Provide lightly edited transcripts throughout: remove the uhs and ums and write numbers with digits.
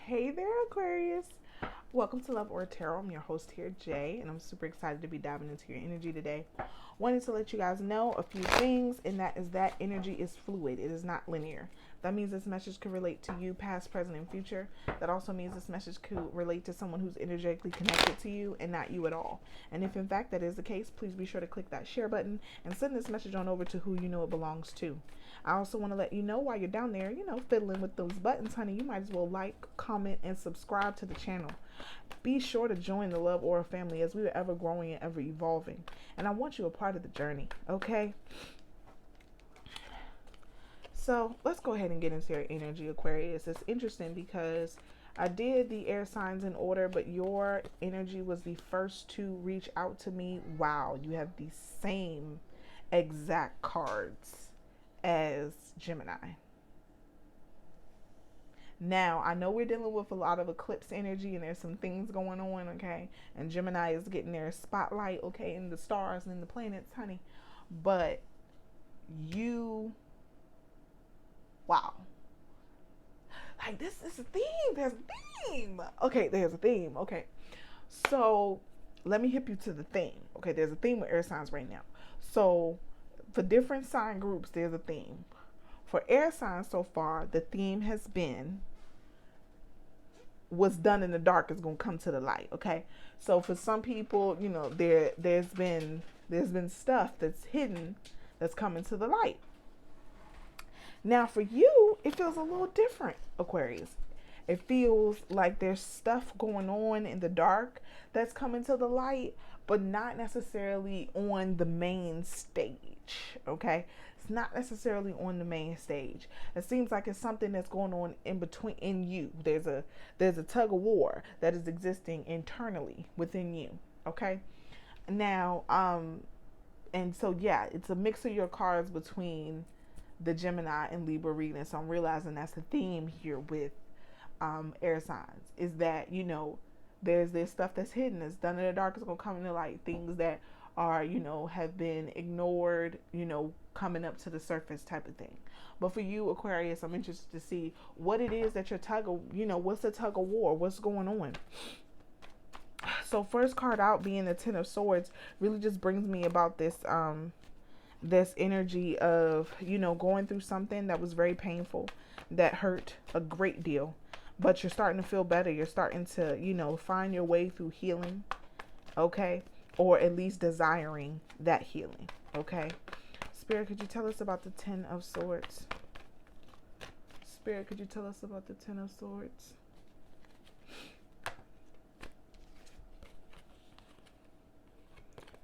Hey there, Aquarius. Welcome to Love or Tarot. I'm your host here, Jay, and I'm super excited to be diving into your energy today. Wanted to let you guys know a few things, and that is that energy is fluid. It is not linear. That means this message could relate to you, past, present, and future. That also means this message could relate to someone who's energetically connected to you and not you at all. And if in fact that is the case, please be sure to click that share button and send this message on over to who you know it belongs to. I also want to let you know while you're down there, fiddling with those buttons, honey, you might as well like, comment, and subscribe to the channel. Be sure to join the Love Aura family as we are ever growing and ever evolving. And I want you a part of the journey, okay? So let's go ahead and get into your energy, Aquarius. It's interesting because I did the air signs in order, but your energy was the first to reach out to me. Wow, you have the same exact cards as Gemini. Now, I know we're dealing with a lot of eclipse energy and there's some things going on, okay? And Gemini is getting their spotlight, okay, in the stars and the planets, honey. But you, wow. Like, this is a theme. There's a theme. Okay, there's a theme. Okay. So, let me hip you to the theme. Okay, there's a theme with air signs right now. So, for different sign groups, there's a theme. For air signs so far, the theme has been what's done in the dark is going to come to the light, okay? So for some people, there's been stuff that's hidden that's coming to the light. Now for you, it feels a little different, Aquarius. It feels like there's stuff going on in the dark that's coming to the light, but not necessarily on the main stage, okay? It's not necessarily on the main stage. It seems like it's something that's going on in you. There's a tug of war that is existing internally within you, okay? Now, and so yeah, it's a mix of your cards between the Gemini and Libra reading. So I'm realizing that's the theme here with air signs, is that there's this stuff that's hidden, that's done in the dark, is gonna come into light. Things that are have been ignored, coming up to the surface, type of thing. But for you, Aquarius, I'm interested to see what it is that your what's the tug of war, what's going on. So first card out being the Ten of Swords really just brings me about this energy of going through something that was very painful, that hurt a great deal, but you're starting to feel better. You're starting to find your way through healing, okay, or at least desiring that healing, okay. Spirit, could you tell us about the Ten of Swords? Spirit, could you tell us about the Ten of Swords?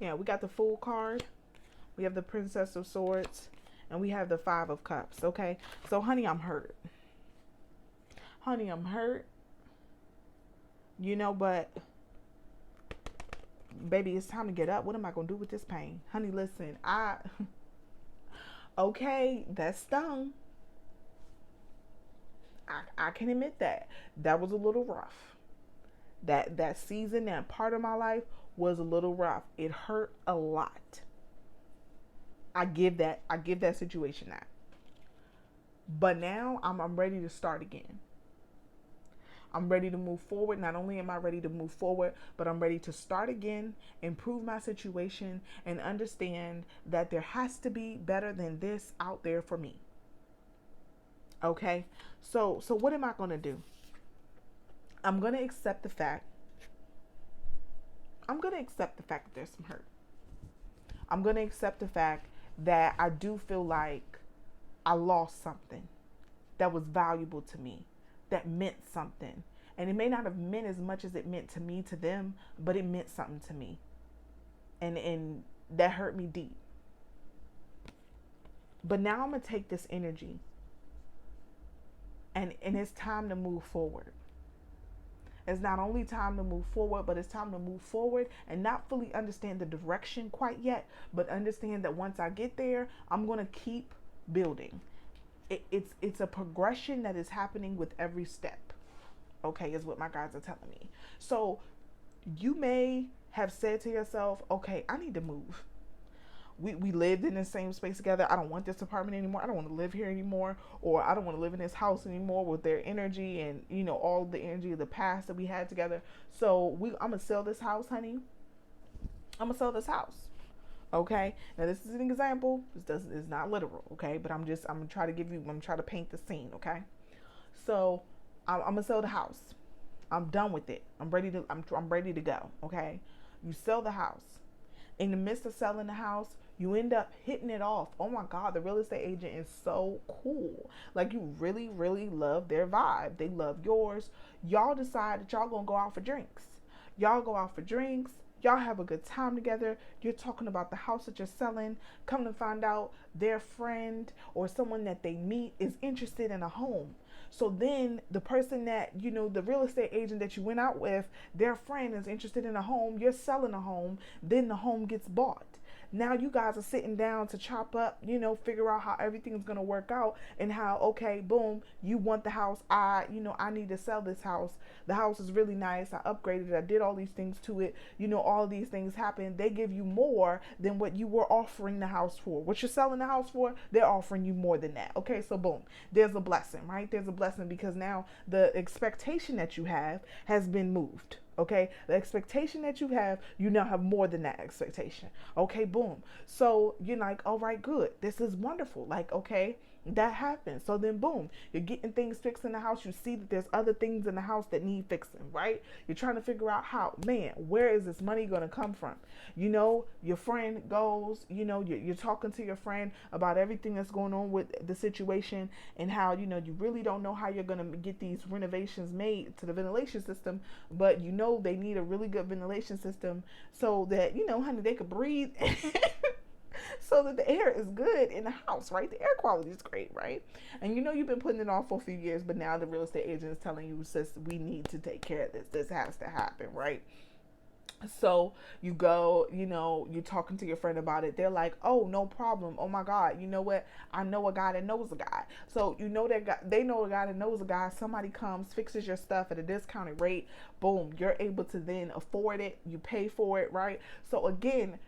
Yeah, we got the Fool card, we have the Princess of Swords, and we have the Five of Cups, okay? So, honey, I'm hurt. Honey, I'm hurt. But, baby, it's time to get up. What am I going to do with this pain? Honey, listen, okay, that stung. I can admit that. That was a little rough. That season, that part of my life was a little rough. It hurt a lot. I give that situation that. But now I'm ready to start again. I'm ready to move forward. Not only am I ready to move forward, but I'm ready to start again, improve my situation, and understand that there has to be better than this out there for me. Okay? So what am I going to do? I'm going to accept the fact. That there's some hurt. I'm going to accept the fact that I do feel like I lost something that was valuable to me, that meant something. And it may not have meant as much as it meant to me, to them, but it meant something to me. And that hurt me deep. But now I'm going to take this energy and it's time to move forward. It's not only time to move forward, but it's time to move forward and not fully understand the direction quite yet, but understand that once I get there, I'm going to keep building. It's a progression that is happening with every step, okay, is what my guides are telling me. So you may have said to yourself, okay, I need to move. we lived in the same space together. I don't want this apartment anymore. I don't want to live here anymore, or I don't want to live in this house anymore with their energy and, you know, all the energy of the past that we had together. So I'm gonna sell this house, honey. I'm gonna sell this house. Okay. Now this is an example. It's not literal. Okay. But I'm gonna try to paint the scene. Okay. So I'm gonna sell the house. I'm done with it. I'm ready to go. Okay. You sell the house. In the midst of selling the house, you end up hitting it off. Oh my God, the real estate agent is so cool. Like, you really, really love their vibe. They love yours. Y'all decide that y'all gonna go out for drinks. Y'all go out for drinks. Y'all have a good time together. You're talking about the house that you're selling. Come to find out, their friend or someone that they meet is interested in a home. So then the person that, you know, the real estate agent that you went out with, their friend is interested in a home. You're selling a home. Then the home gets bought. Now you guys are sitting down to chop up, you know, figure out how everything's going to work out, and how, okay, boom, you want the house. I need to sell this house. The house is really nice. I upgraded it. I did all these things to it. You know, all these things happen. They give you more than what you were offering the house for. What you're selling the house for, they're offering you more than that. Okay, so boom, there's a blessing, right? There's a blessing, because now the expectation that you have has been moved. Okay, the expectation that you now have more than that expectation. Okay, boom. So you're like, all right, good. This is wonderful. Like, okay, that happens. So then boom, you're getting things fixed in the house. You see that there's other things in the house that need fixing, right? You're trying to figure out how, man, where is this money going to come from? You know, your friend goes, you know, you're talking to your friend about everything that's going on with the situation, and how, you know, you really don't know how you're going to get these renovations made to the ventilation system, but you know they need a really good ventilation system so that, you know, honey, they could breathe so that the air is good in the house, right? The air quality is great, right? And you know you've been putting it off for a few years, but now the real estate agent is telling you, sis, we need to take care of this. This has to happen, right? So you go, you know, you're talking to your friend about it. They're like, oh, no problem. Oh my God. You know what? I know a guy that knows a guy. So you know that guy, they know a guy that knows a guy. Somebody comes, fixes your stuff at a discounted rate. Boom. You're able to then afford it. You pay for it, right? So again,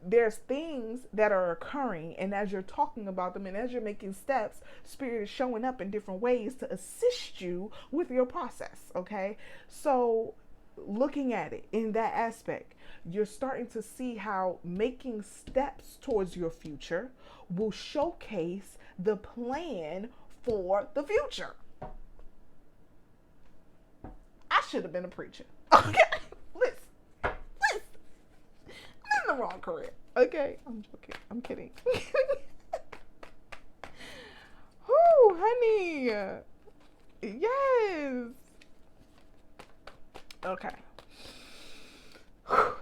there's things that are occurring, and as you're talking about them and as you're making steps, spirit is showing up in different ways to assist you with your process. Okay. So looking at it in that aspect, you're starting to see how making steps towards your future will showcase the plan for the future. I should have been a preacher. Okay, listen. I'm in the wrong career. Okay, I'm joking. I'm kidding. Whoo, honey. Yes. Okay.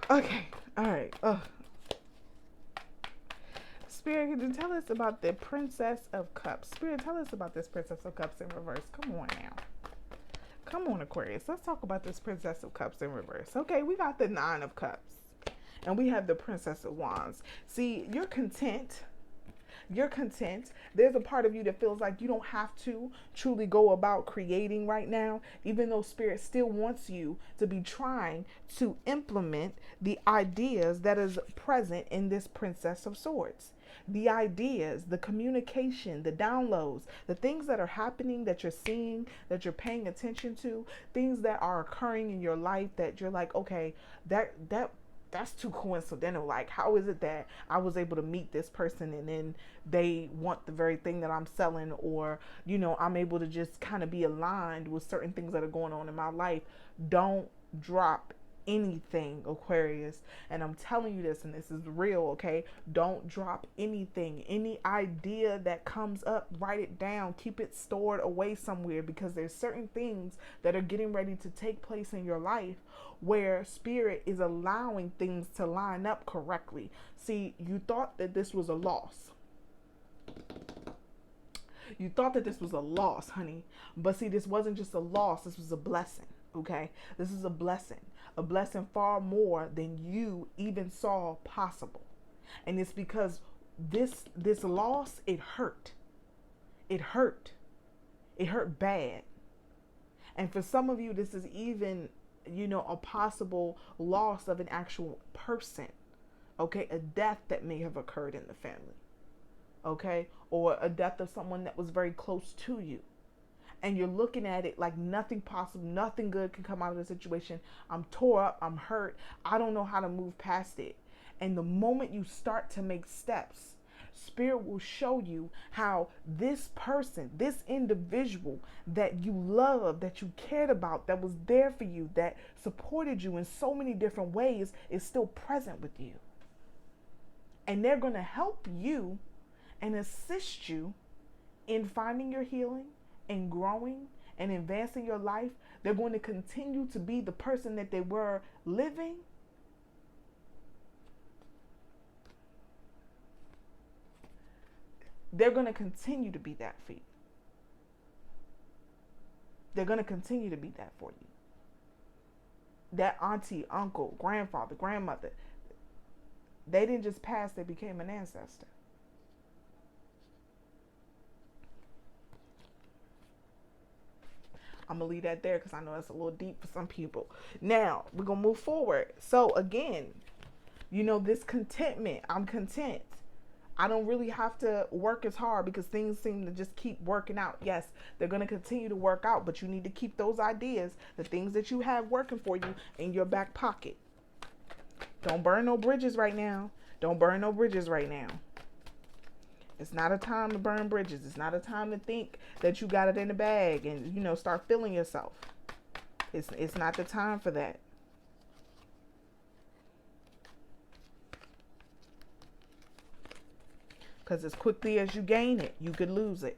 Okay. All right. Spirit, can you tell us about the Princess of Cups? Spirit, tell us about this Princess of Cups in reverse. Come on now. Come on, Aquarius. Let's talk about this Princess of Cups in reverse. Okay, we got the Nine of Cups. And we have the Princess of Wands. See, you're content. You're content. There's a part of you that feels like you don't have to truly go about creating right now, even though Spirit still wants you to be trying to implement the ideas that is present in this Princess of Swords. The ideas, the communication, the downloads, the things that are happening, that you're seeing, that you're paying attention to, things that are occurring in your life that you're like, okay, that's too coincidental. Like, how is it that I was able to meet this person and then they want the very thing that I'm selling, or, you know, I'm able to just kind of be aligned with certain things that are going on in my life. Don't drop anything, Aquarius. And I'm telling you this, and this is real, okay? Don't drop anything. Any idea that comes up, write it down, keep it stored away somewhere, because there's certain things that are getting ready to take place in your life where Spirit is allowing things to line up correctly. See, you thought that this was a loss. You thought that this was a loss, honey. But see, this wasn't just a loss. This was a blessing, okay? This is a blessing. A blessing far more than you even saw possible. And it's because this loss, it hurt. It hurt. It hurt bad. And for some of you, this is even, you know, a possible loss of an actual person. Okay, a death that may have occurred in the family. Okay, or a death of someone that was very close to you. And you're looking at it like nothing possible, nothing good can come out of the situation. I'm tore up, I'm hurt, I don't know how to move past it. And the moment you start to make steps, Spirit will show you how this person, this individual that you love, that you cared about, that was there for you, that supported you in so many different ways, is still present with you. And they're going to help you and assist you in finding your healing and growing and advancing your life. They're going to continue to be the person that they were living. They're going to continue to be that for you. They're going to continue to be that for you. That auntie, uncle, grandfather, grandmother, they didn't just pass, they became an ancestor. I'm going to leave that there because I know that's a little deep for some people. Now, we're going to move forward. So again, this contentment, I'm content. I don't really have to work as hard because things seem to just keep working out. Yes, they're going to continue to work out, but you need to keep those ideas, the things that you have working for you, in your back pocket. Don't burn no bridges right now. Don't burn no bridges right now. It's not a time to burn bridges. It's not a time to think that you got it in the bag and, start feeling yourself. It's not the time for that. Because as quickly as you gain it, you could lose it.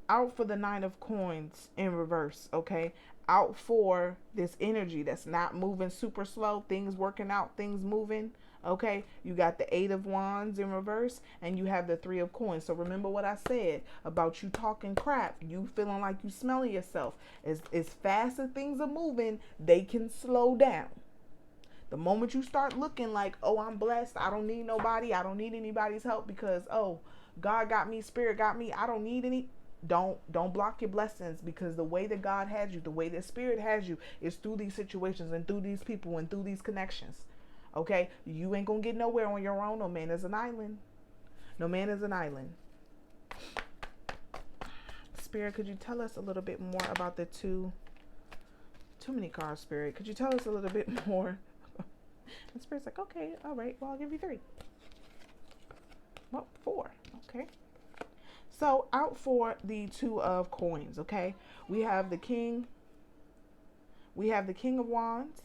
Out for the Nine of Coins in reverse, okay? Out for this energy that's not moving super slow, things working out, things moving, okay? You got the Eight of Wands in reverse, and you have the Three of Coins. So remember what I said about you talking crap, you feeling like you smelling yourself. As fast as things are moving, they can slow down. The moment you start looking like, oh, I'm blessed, I don't need nobody, I don't need anybody's help because, oh, God got me, Spirit got me, I don't need any. Don't block your blessings, because the way that God has you, the way that Spirit has you, is through these situations and through these people and through these connections. Okay? You ain't gonna get nowhere on your own. No man is an island. No man is an island. Spirit, could you tell us a little bit more about the too many cards, Spirit? Could you tell us a little bit more? And Spirit's like, okay, all right, well, I'll give you 3. Well, 4, okay. So out for the Two of Coins, okay, we have the King of Wands,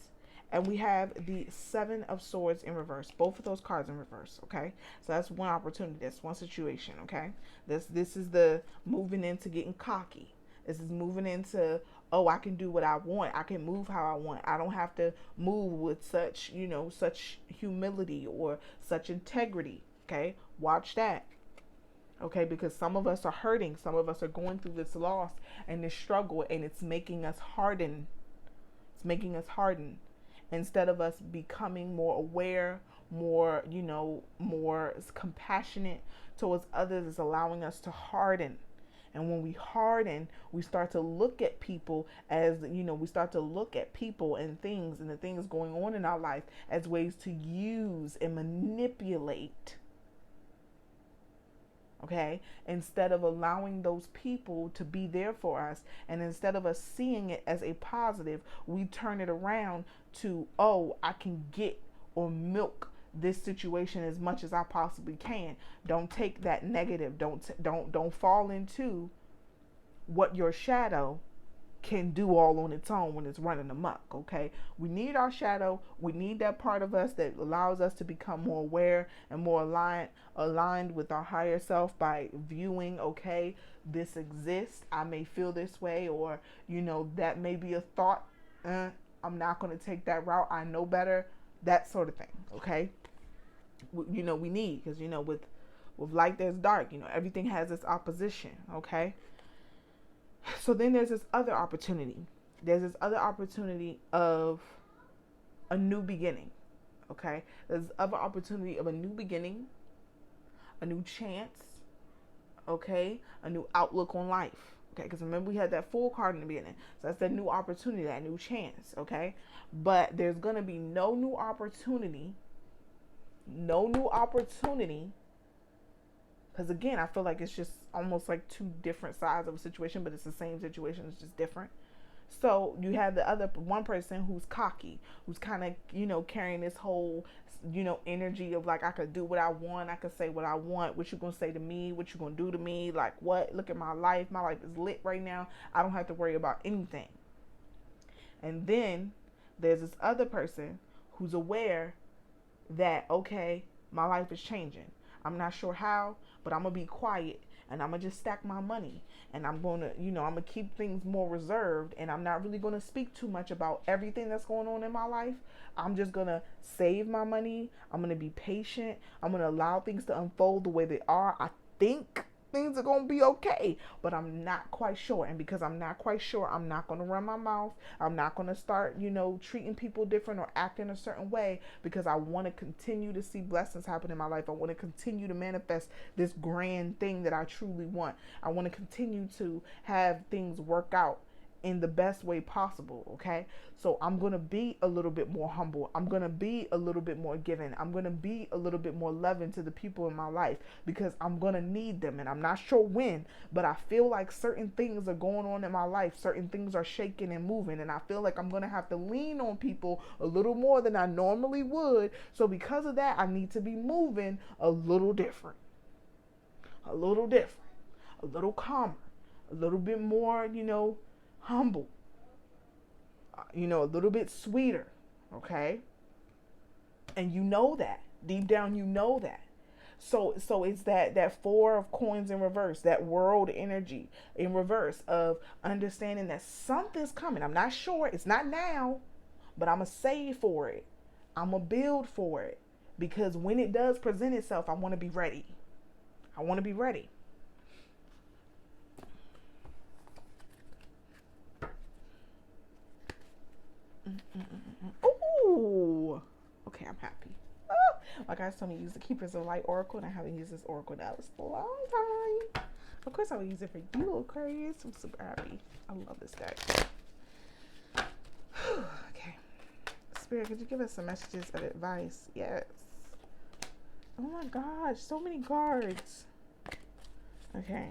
and we have the Seven of Swords in reverse. Both of those cards in reverse, okay. So that's one opportunity, that's one situation, okay. This is the moving into getting cocky. This is moving into, oh, I can do what I want. I can move how I want. I don't have to move with such, such humility or such integrity. Okay. Watch that. Okay. Because some of us are hurting. Some of us are going through this loss and this struggle, and it's making us harden. It's making us harden. Instead of us becoming more aware, more, more compassionate towards others, is allowing us to harden. And when we harden, we start to look at people as, we start to look at people and things and the things going on in our life as ways to use and manipulate. Okay? Instead of allowing those people to be there for us, and instead of us seeing it as a positive, we turn it around to, oh, I can get or milk this situation as much as I possibly can. Don't take that negative. Don't fall into what your shadow can do all on its own when it's running amok. Okay, we need our shadow. We need that part of us that allows us to become more aware and more aligned with our higher self by viewing, okay, this exists. I may feel this way, or that may be a thought. I'm not going to take that route. I know better. That sort of thing. Okay. We need, because with light there's dark. Everything has its opposition. Okay. So then there's this other opportunity. There's this other opportunity of a new beginning. Okay. There's other opportunity of a new beginning, a new chance. Okay. A new outlook on life. Okay, because remember we had that Fool card in the beginning. So that's that new opportunity, that new chance, okay? But there's going to be no new opportunity. No new opportunity. Because again, I feel like it's just almost like two different sides of a situation, but it's the same situation. It's just different. So you have the other one person who's cocky, who's kind of, you know, carrying this whole, you know, energy of like, I could do what I want. I could say what I want. What you going to say to me? What you going to do to me? Like what? Look at my life. My life is lit right now. I don't have to worry about anything. And then there's this other person who's aware that, okay, my life is changing. I'm not sure how, but I'm going to be quiet and I'm going to just stack my money and I'm going to, you know, I'm going to keep things more reserved and I'm not really going to speak too much about everything that's going on in my life. I'm just going to save my money. I'm going to be patient. I'm going to allow things to unfold the way they are. I think things are going to be okay, but I'm not quite sure. And because I'm not quite sure, I'm not going to run my mouth. I'm not going to start, you know, treating people different or acting a certain way because I want to continue to see blessings happen in my life. I want to continue to manifest this grand thing that I truly want. I want to continue to have things work out in the best way possible, okay? So I'm going to be a little bit more humble. I'm going to be a little bit more giving. I'm going to be a little bit more loving to the people in my life because I'm going to need them. And I'm not sure when, but I feel like certain things are going on in my life. Certain things are shaking and moving. And I feel like I'm going to have to lean on people a little more than I normally would. So because of that, I need to be moving a little different, a little different, a little calmer, a little bit more, you know, humble, you know, a little bit sweeter, okay? And you know that deep down, you know that. So it's that Four of Coins in reverse, that world energy in reverse of understanding that something's coming. I'm not sure, it's not now, but I'm gonna save for it. I'm gonna build for it because when it does present itself, I want to be ready. I want to be ready. Ooh. Okay, I'm happy. Oh, my guys told me to use the Keepers of Light Oracle, and I haven't used this Oracle now in a long time. Of course, I will use it for you, Aquarius. I'm super happy. I love this deck. Okay. Spirit, could you give us some messages of advice? Yes. Oh my gosh, so many cards. Okay.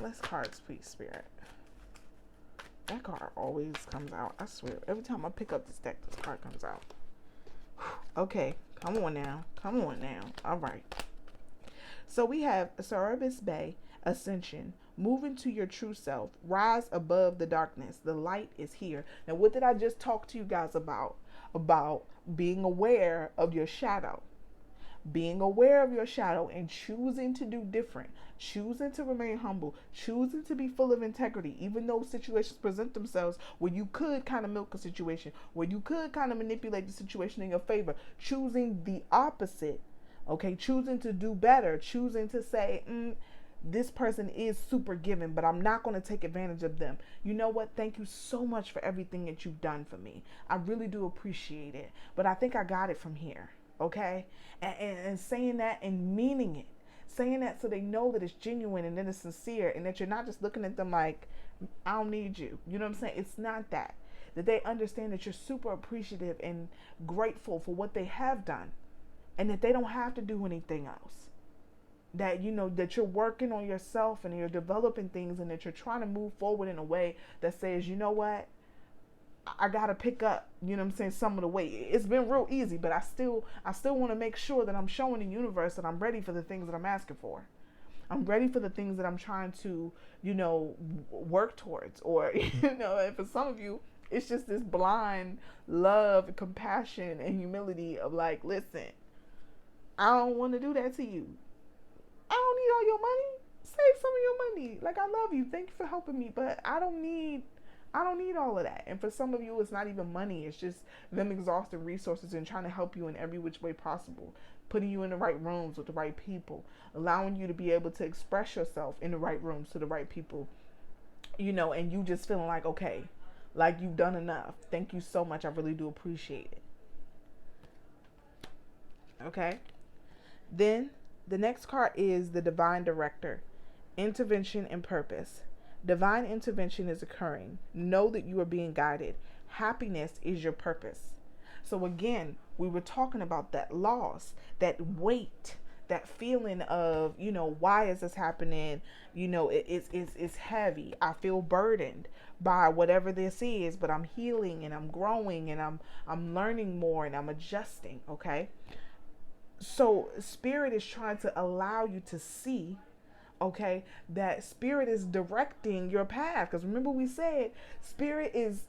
Less cards, please, Spirit. That card always comes out. I swear. Every time I pick up this deck, this card comes out. Okay. Come on now. Come on now. All right. So we have Cerebus Bay, Ascension. Move into your true self. Rise above the darkness. The light is here. Now, what did I just talk to you guys about? About being aware of your shadow. Being aware of your shadow and choosing to do different, choosing to remain humble, choosing to be full of integrity, even though situations present themselves where you could kind of milk a situation, where you could kind of manipulate the situation in your favor, choosing the opposite, okay, choosing to do better, choosing to say, this person is super giving, but I'm not going to take advantage of them. You know what? Thank you so much for everything that you've done for me. I really do appreciate it, but I think I got it from here. Okay, and saying that and meaning it, saying that so they know that it's genuine and that it's sincere and that you're not just looking at them like, I don't need you. You know what I'm saying? It's not that. That they understand that you're super appreciative and grateful for what they have done and that they don't have to do anything else. That, you know, that you're working on yourself and you're developing things and that you're trying to move forward in a way that says, you know what? I gotta pick up, you know what I'm saying, some of the weight. It's been real easy, but I still want to make sure that I'm showing the universe that I'm ready for the things that I'm asking for. I'm ready for the things that I'm trying to, you know, work towards. Or, you know, and for some of you, it's just this blind love, compassion, and humility of like, listen, I don't want to do that to you. I don't need all your money. Save some of your money. Like, I love you. Thank you for helping me, but I don't need all of that. And for some of you, it's not even money. It's just them exhausting resources and trying to help you in every which way possible. Putting you in the right rooms with the right people. Allowing you to be able to express yourself in the right rooms to the right people. You know, and you just feeling like, okay, like you've done enough. Thank you so much. I really do appreciate it. Okay. Then The next card is the divine director, intervention and purpose. Divine intervention is occurring. Know that you are being guided. Happiness is your purpose. So again, we were talking about that loss, that weight, that feeling of, why is this happening? It's heavy. I feel burdened by whatever this is, but I'm healing and I'm growing and I'm learning more and I'm adjusting, okay? So spirit is trying to allow you to see, okay, that spirit is directing your path. Because remember we said spirit is,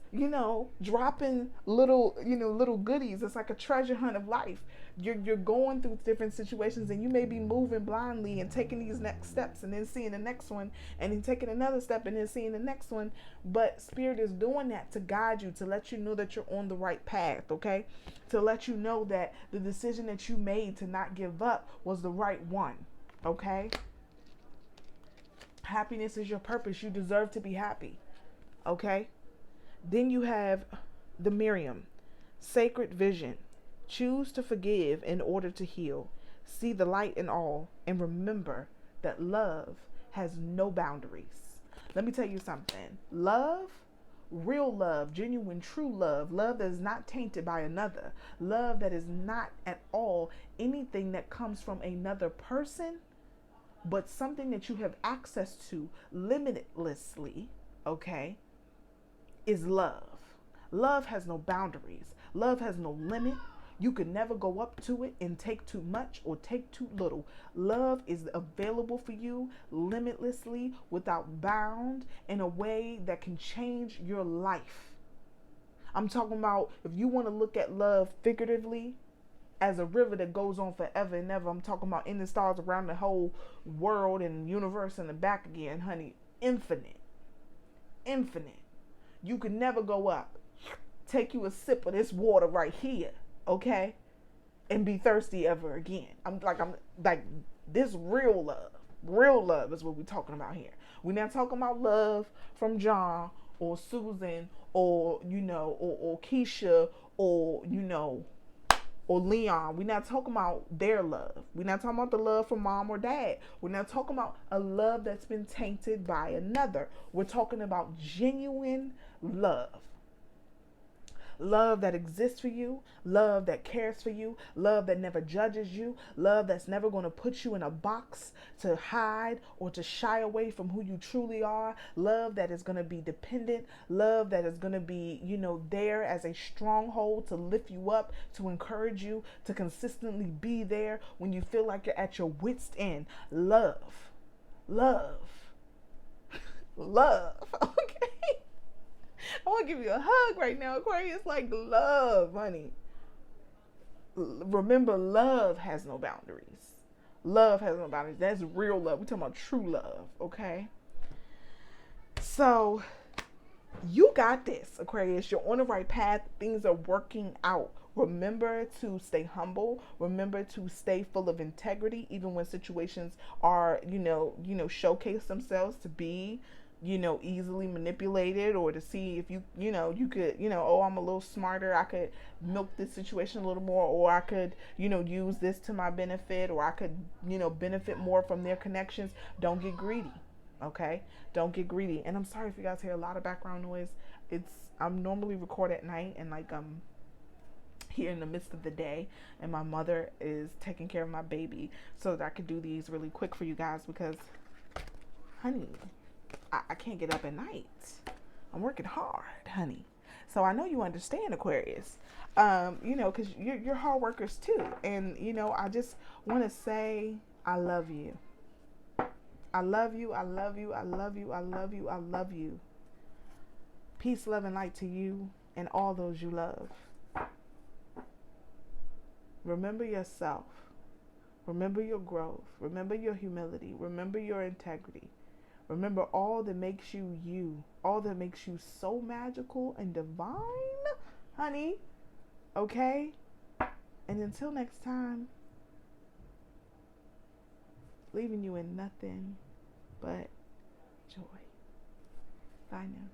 dropping little goodies. It's like a treasure hunt of life. You're going through different situations and you may be moving blindly and taking these next steps and then seeing the next one and then taking another step and then seeing the next one. But spirit is doing that to guide you, to let you know that you're on the right path, okay? To let you know that the decision that you made to not give up was the right one, okay? Happiness is your purpose. You deserve to be happy. Okay? Then you have the Miriam, sacred vision. Choose to forgive in order to heal. See the light in all and remember that love has no boundaries. Let me tell you something. Love, real love, genuine, true love, love that is not tainted by another, love that is not at all anything that comes from another person, but something that you have access to limitlessly, okay, is love. Love has no boundaries. Love has no limit. You can never go up to it and take too much or take too little. Love is available for you limitlessly, without bound, in a way that can change your life. I'm talking about, if you want to look at love figuratively, as a river that goes on forever and ever. I'm talking about in the stars around the whole world and universe and the back again, honey. Infinite. Infinite. You can never go up. Take you a sip of this water right here, okay? And be thirsty ever again. I'm like this real love. Real love is what we're talking about here. We're not talking about love from John or Susan or, or Keisha or, or Leon. We're not talking about their love. We're not talking about the love from mom or dad. We're not talking about a love that's been tainted by another. We're talking about genuine love. Love that exists for you, love that cares for you, love that never judges you, love that's never going to put you in a box to hide or to shy away from who you truly are, love that is going to be dependent, love that is going to be, there as a stronghold to lift you up, to encourage you, to consistently be there when you feel like you're at your wit's end. Love. Love. Love. Okay? I want to give you a hug right now, Aquarius. Like, love, honey. Remember, love has no boundaries. Love has no boundaries. That's real love. We're talking about true love, okay? So, you got this, Aquarius. You're on the right path. Things are working out. Remember to stay humble. Remember to stay full of integrity, even when situations are, showcase themselves to be, easily manipulated, or to see if you could, oh, I'm a little smarter, I could milk this situation a little more, or I could, use this to my benefit, or I could, benefit more from their connections. Don't get greedy, okay? Don't get greedy. And I'm sorry if you guys hear a lot of background noise. I'm normally record at night, and I'm here in the midst of the day, and my mother is taking care of my baby, so that I could do these really quick for you guys, because, honey, I can't get up at night. I'm working hard, honey. So I know you understand, Aquarius. Because you're hard workers too. And, I just want to say I love you. I love you. I love you. I love you. I love you. I love you. Peace, love, and light to you and all those you love. Remember yourself. Remember your growth. Remember your humility. Remember your integrity. Remember all that makes you you, all that makes you so magical and divine, honey, okay? And until next time, leaving you in nothing but joy. Bye now.